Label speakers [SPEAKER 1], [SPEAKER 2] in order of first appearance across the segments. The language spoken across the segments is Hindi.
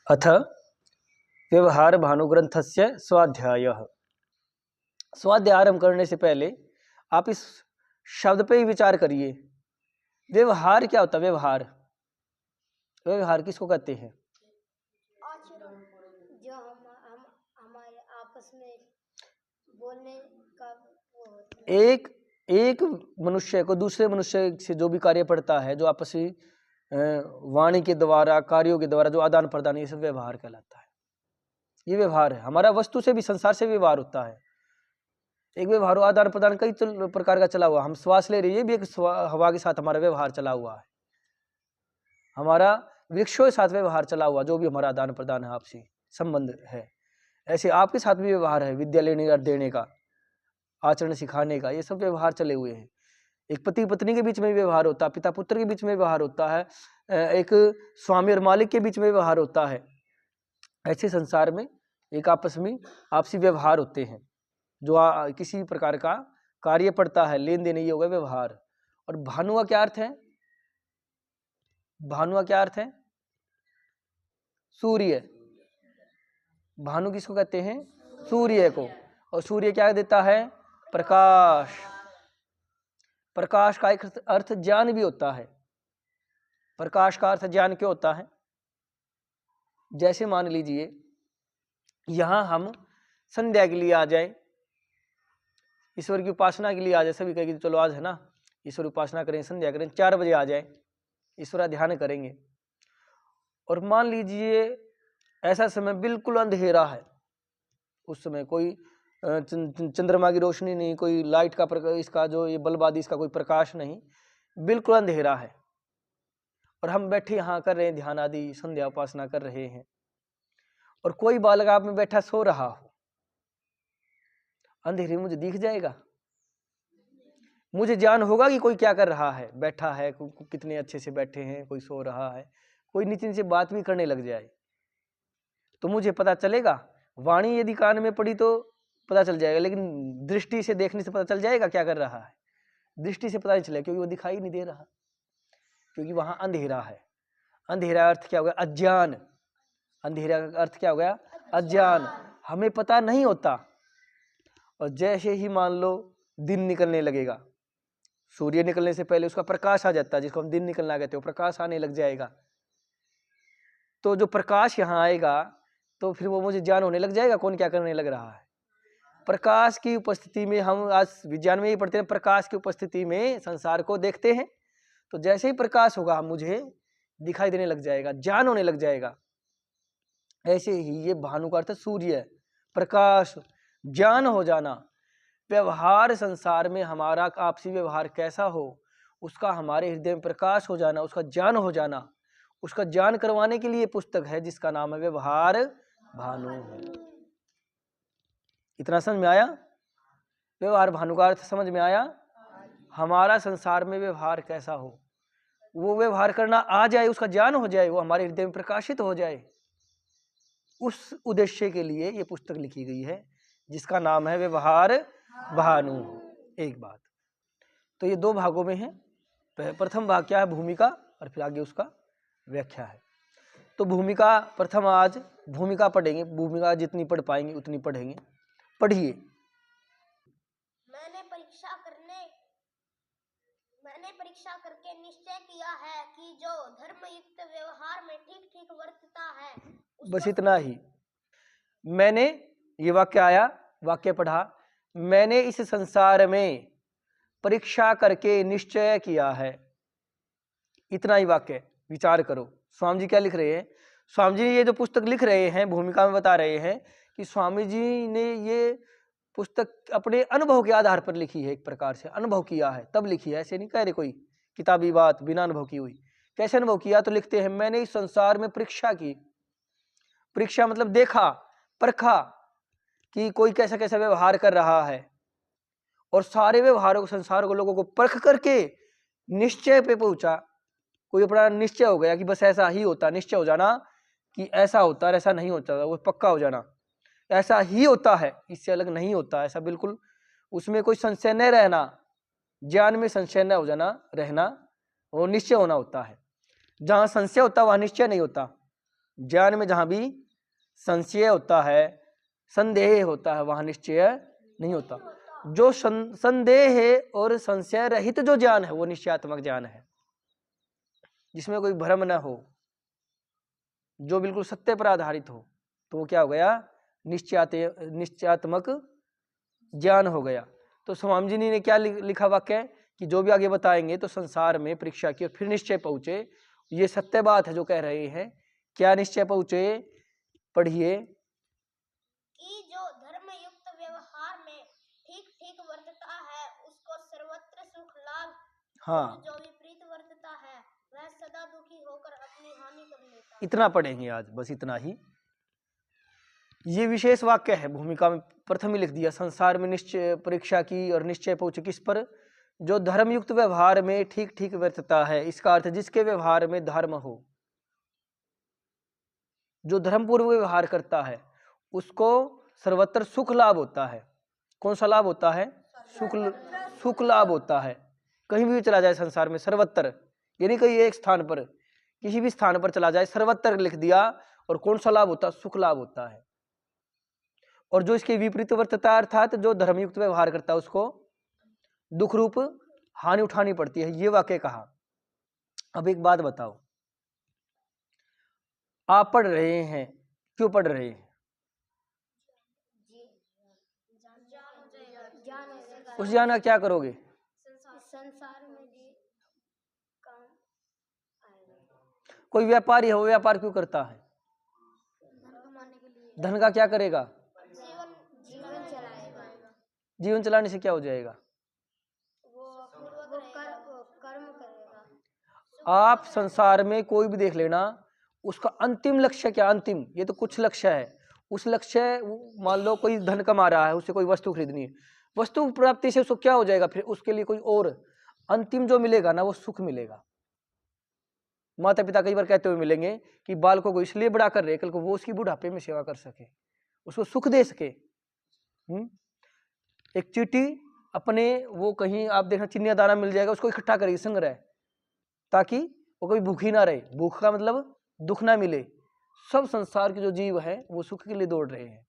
[SPEAKER 1] अथ व्यवहार भानुग्रंथस्य स्वाध्यायः। स्वाध्याय आरंभ करने से पहले आप इस शब्द पे ही विचार करिए। व्यवहार क्या होता है? व्यवहार व्यवहार किसको कहते हैं?
[SPEAKER 2] आचरण, जो हम हमारे आपस में बोलने का वो होता है।
[SPEAKER 1] एक मनुष्य को दूसरे मनुष्य से जो भी कार्य पड़ता है, जो आपसी वाणी के द्वारा, कार्यों के द्वारा जो आदान प्रदान, ये सब व्यवहार कहलाता है। ये व्यवहार है। हमारा वस्तु से भी, संसार से व्यवहार होता है। एक व्यवहार आदान प्रदान कई प्रकार का चला हुआ। हम श्वास ले रहे हैं, ये भी एक हवा के साथ हमारा व्यवहार चला हुआ है। हमारा वृक्षों के साथ व्यवहार चला हुआ, जो भी हमारा आदान प्रदान है, आपसी संबंध है। ऐसे आपके साथ भी व्यवहार है, विद्या लेने और देने का, आचरण सिखाने का, ये सब व्यवहार चले हुए हैं। एक पति पत्नी के बीच में व्यवहार होता है, पिता पुत्र के बीच में व्यवहार होता है, एक स्वामी और मालिक के बीच में व्यवहार होता है। ऐसे संसार में एक आपस में आपसी व्यवहार होते हैं। जो किसी प्रकार का कार्य पड़ता है, लेन देन, ये होगा व्यवहार। और भानु का क्या अर्थ है? भानु का क्या अर्थ है? सूर्य। भानु किसको कहते हैं? सूर्य को। और सूर्य क्या देता है? प्रकाश। प्रकाश का एक अर्थ ज्ञान भी होता है। प्रकाश का अर्थ ज्ञान क्यों होता है? जैसे मान लीजिए यहां हम संध्या के लिए आ जाए, ईश्वर की उपासना के लिए आ जाए, सभी कहेंगे चलो आज है ना ईश्वर उपासना करें, संध्या करें, 4 बजे आ जाए, ईश्वर ध्यान करेंगे। और मान लीजिए ऐसा समय बिल्कुल अंधेरा है, उस समय कोई चंद्रमा की रोशनी नहीं, कोई लाइट का प्रकाश, इसका जो ये बल्ब आदि इसका कोई प्रकाश नहीं, बिल्कुल अंधेरा है। और हम बैठे यहाँ कर रहे हैं ध्यान आदि, संध्या उपासना कर रहे हैं, और कोई बालक आप में बैठा सो रहा हो, अंधेरे मुझे दिख जाएगा? मुझे ज्ञान होगा कि कोई क्या कर रहा है, बैठा है, कितने अच्छे से बैठे हैं, कोई सो रहा है, कोई नितिन से बात भी करने लग जाए तो मुझे पता चलेगा। वाणी यदि कान में पड़ी तो पता चल जाएगा, लेकिन दृष्टि से देखने से पता चल जाएगा क्या कर रहा है? दृष्टि से पता नहीं चलेगा, क्योंकि वो दिखाई नहीं दे रहा, क्योंकि वहां अंधेरा है। अंधेरा अर्थ क्या हो गया? अज्ञान। अंधेरा का अर्थ क्या हो गया? अज्ञान। हमें पता नहीं होता। और जैसे ही मान लो दिन निकलने लगेगा, सूर्य निकलने से पहले उसका प्रकाश आ जाता है, जिसको हम दिन निकलना कहते हो, प्रकाश आने लग जाएगा। तो जो प्रकाश यहाँ आएगा तो फिर वो मुझे ज्ञान होने लग जाएगा कौन क्या करने लग रहा है। प्रकाश की उपस्थिति में, हम आज विज्ञान में ही पढ़ते हैं, प्रकाश की उपस्थिति में संसार को देखते हैं। तो जैसे ही प्रकाश होगा मुझे दिखाई देने लग जाएगा, ज्ञान होने लग जाएगा। ऐसे ही ये भानु का अर्थ सूर्य, प्रकाश, ज्ञान हो जाना। व्यवहार संसार में हमारा आपसी व्यवहार कैसा हो, उसका हमारे हृदय में प्रकाश हो जाना, उसका ज्ञान हो जाना, उसका ज्ञान करवाने के लिए पुस्तक है जिसका नाम है व्यवहार भानु। इतना समझ में आया? व्यवहार भानु का अर्थ समझ में आया? हमारा संसार में व्यवहार कैसा हो, वो व्यवहार करना आ जाए, उसका ज्ञान हो जाए, वो हमारे हृदय में प्रकाशित हो जाए, उस उद्देश्य के लिए ये पुस्तक लिखी गई है जिसका नाम है व्यवहार भानु। एक बात तो ये 2 भागों में है। प्रथम भाग क्या है? भूमिका, और फिर आगे उसका व्याख्या है। तो भूमिका प्रथम, आज भूमिका पढ़ेंगे। भूमिका जितनी पढ़ पाएंगे उतनी पढ़ेंगे। पढ़िए।
[SPEAKER 2] मैंने परीक्षा करके निश्चय किया है कि जो धर्मयुक्त व्यवहार में ठीक ठीक वर्तता है,
[SPEAKER 1] बस इतना ही। मैंने, ये वाक्य आया, वाक्य पढ़ा, मैंने इस संसार में परीक्षा करके निश्चय किया है। इतना ही वाक्य, विचार करो। स्वामी जी क्या लिख रहे हैं? स्वामी जी ये जो पुस्तक लिख रहे हैं, भूमिका में बता रहे हैं कि स्वामी जी ने ये पुस्तक अपने अनुभव के आधार पर लिखी है। एक प्रकार से अनुभव किया है तब लिखी है, ऐसे नहीं कह रहे कोई किताबी बात बिना अनुभव की हुई। कैसे अनुभव किया? तो लिखते हैं, मैंने इस संसार में परीक्षा की। परीक्षा मतलब देखा, परखा कि कोई कैसा कैसा व्यवहार कर रहा है, और सारे व्यवहारों को, संसार को, लोगों को परख करके निश्चय पे पहुंचा। कोई अपना निश्चय हो गया कि बस ऐसा ही होता, निश्चय हो जाना कि ऐसा होता है, ऐसा नहीं होता, वो पक्का हो जाना, ऐसा ही होता है, इससे अलग नहीं होता, ऐसा बिल्कुल उसमें कोई संशय न रहना, ज्ञान में संशय न हो जाना, रहना, वो निश्चय होना होता है। जहां संशय होता वहां निश्चय नहीं होता। ज्ञान में जहां भी संशय होता है, संदेह होता है, वहां निश्चय नहीं होता। जो संदेह है और संशय रहित जो ज्ञान है वो निश्चयात्मक ज्ञान है, जिसमें कोई भ्रम न हो, जो बिल्कुल सत्य पर आधारित हो, तो वो क्या हो गया? निश्चयात्मक ज्ञान हो गया। तो स्वामी जी ने क्या लिखा वाक्य कि जो भी आगे बताएंगे तो संसार में परीक्षा की और फिर निश्चय पहुंचे। ये सत्य बात है जो कह रहे हैं। क्या निश्चय पहुंचे? पढ़िए।
[SPEAKER 2] कि जो धर्मयुक्त व्यवहार में ठीक ठीक वर्तता है उसको सर्वत्र सुख लाभ,
[SPEAKER 1] हाँ,
[SPEAKER 2] जो विपरीत वर्तता है वह सदा दुखी होकर अपनी हानि कर लेता है।
[SPEAKER 1] इतना पढ़ेंगे आज, बस इतना ही। ये विशेष वाक्य है, भूमिका में प्रथम ही लिख दिया। संसार में निश्चय परीक्षा की और निश्चय पहुंचे किस पर? जो धर्मयुक्त व्यवहार में ठीक ठीक वर्तता है। इसका अर्थ जिसके व्यवहार में धर्म हो, जो धर्मपूर्वक व्यवहार करता है, उसको सर्वत्र सुख लाभ होता है। कौन सा लाभ होता है? सुख लाभ होता है। कहीं भी चला जाए संसार में, सर्वत्र, यानी कहीं एक स्थान पर, किसी भी स्थान पर चला जाए, सर्वत्र लिख दिया। और कौन सा लाभ होता है? सुख लाभ होता है। और जो इसके विपरीत वर्तता, अर्थात जो धर्मयुक्त व्यवहार करता है, उसको दुख रूप हानि उठानी पड़ती है। ये वाक्य कहा। अब एक बात बताओ, आप पढ़ रहे हैं, क्यों पढ़ रहे हैं? उस ज्ञान का क्या करोगे?
[SPEAKER 2] संसार में जी काम आएगा।
[SPEAKER 1] कोई व्यापारी है, वो व्यापार क्यों करता है?
[SPEAKER 2] धन कमाने के लिए।
[SPEAKER 1] धन का क्या करेगा?
[SPEAKER 2] जीवन चलाएगा।
[SPEAKER 1] जीवन चलाने से क्या हो जाएगा?
[SPEAKER 2] वो कर्म करेगा।
[SPEAKER 1] आप संसार में कोई भी देख लेना, उसका अंतिम लक्ष्य क्या? अंतिम, ये तो कुछ लक्ष्य है। उस लक्ष्य, मान लो कोई धन कमा रहा है, उसे कोई वस्तु खरीदनी है, वस्तु प्राप्ति से उसको क्या हो जाएगा? फिर उसके लिए कोई और अंतिम जो मिलेगा ना, वो सुख मिलेगा। माता पिता कई बार कहते हुए मिलेंगे कि बालकों को इसलिए बड़ा कर रहे, कल को वो उसकी बुढ़ापे में सेवा कर सके, उसको सुख दे सके। एक चींटी अपने, वो कहीं आप देखना चिन्नी दाना मिल जाएगा, उसको इकट्ठा करेगी संग्रह, ताकि वो कभी भूखी ना रहे। भूख का मतलब दुख ना मिले। सब संसार के जो जीव हैं वो सुख के लिए दौड़ रहे हैं।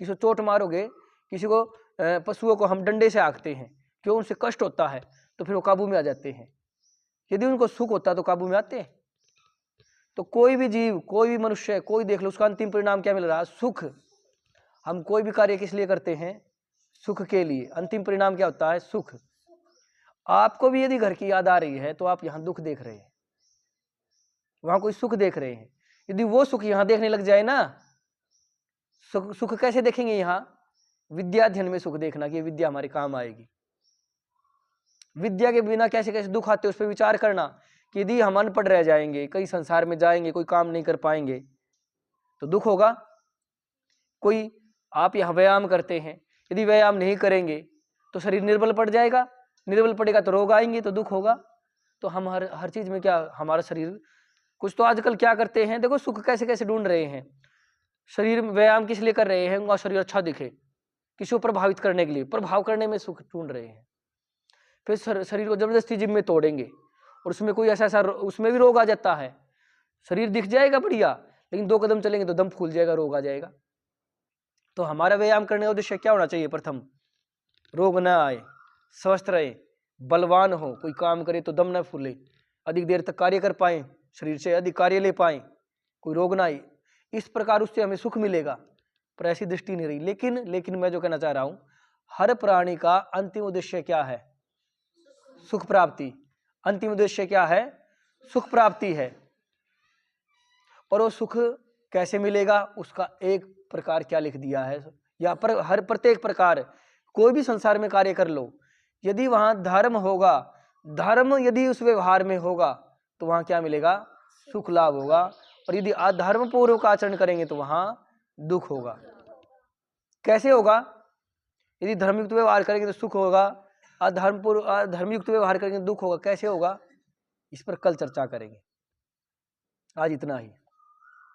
[SPEAKER 1] किसी को चोट मारोगे, किसी को, पशुओं को हम डंडे से हाँकते हैं, क्यों? उनसे कष्ट होता है, तो फिर वो काबू में आ जाते हैं। यदि उनको सुख होता तो काबू में आते हैं। तो कोई भी जीव, कोई भी मनुष्य, कोई देख लो, उसका अंतिम परिणाम क्या मिल रहा है? सुख। हम कोई भी कार्य किस लिए करते हैं? सुख के लिए। अंतिम परिणाम क्या होता है? सुख। आपको भी यदि घर की याद आ रही है तो आप यहाँ दुख देख रहे हैं, वहां कोई सुख देख रहे हैं। यदि वो सुख यहाँ देखने लग जाए ना, सुख कैसे देखेंगे? यहाँ विद्या अध्ययन में सुख देखना कि विद्या हमारे काम आएगी। विद्या के बिना कैसे कैसे दुख आते, उस पर विचार करना कि यदि हम अनपढ़ रह जाएंगे, कई संसार में जाएंगे, कोई काम नहीं कर पाएंगे, तो दुख होगा। कोई, आप यहाँ व्यायाम करते हैं, यदि व्यायाम नहीं करेंगे तो शरीर निर्बल पड़ जाएगा, निर्बल पड़ेगा तो रोग आएंगे, तो दुख होगा। तो हम हर चीज में क्या, हमारा शरीर, कुछ तो आजकल क्या करते हैं, देखो सुख कैसे कैसे ढूंढ रहे हैं। शरीर में व्यायाम किस लिए कर रहे हैं? उनका शरीर अच्छा दिखे, किसी को प्रभावित करने के लिए, प्रभाव करने में सुख ढूंढ रहे हैं। फिर शरीर को जबरदस्ती जिम में तोड़ेंगे और उसमें कोई ऐसा उसमें भी रोग आ जाता है। शरीर दिख जाएगा बढ़िया, लेकिन 2 कदम चलेंगे तो दम फूल जाएगा, रोग आ जाएगा। तो हमारा व्यायाम करने का उद्देश्य क्या होना चाहिए? प्रथम, रोग न आए, स्वस्थ रहे, बलवान हो, कोई काम करे तो दम न फूले, अधिक देर तक कार्य कर पाए, शरीर से अधिक कार्य ले पाए, कोई रोग ना आए। इस प्रकार उससे हमें सुख मिलेगा, पर ऐसी दृष्टि नहीं रही। लेकिन मैं जो कहना चाह रहा हूं, हर प्राणी का अंतिम उद्देश्य क्या है? सुख प्राप्ति। अंतिम उद्देश्य क्या है? सुख प्राप्ति है। और वो सुख कैसे मिलेगा? उसका एक प्रकार क्या लिख दिया है, या पर हर प्रत्येक प्रकार, कोई भी संसार में कार्य कर लो, यदि वहां धर्म होगा, धर्म यदि उस व्यवहार में होगा, तो वहां क्या मिलेगा? सुख लाभ होगा। और यदि अधर्म पूर्वक आचरण करेंगे तो वहां दुख होगा। कैसे होगा? यदि धर्मयुक्त व्यवहार करेंगे तो सुख होगा, अधर्मयुक्त व्यवहार करेंगे तो दुख होगा। कैसे होगा? इस पर कल चर्चा करेंगे। आज इतना ही।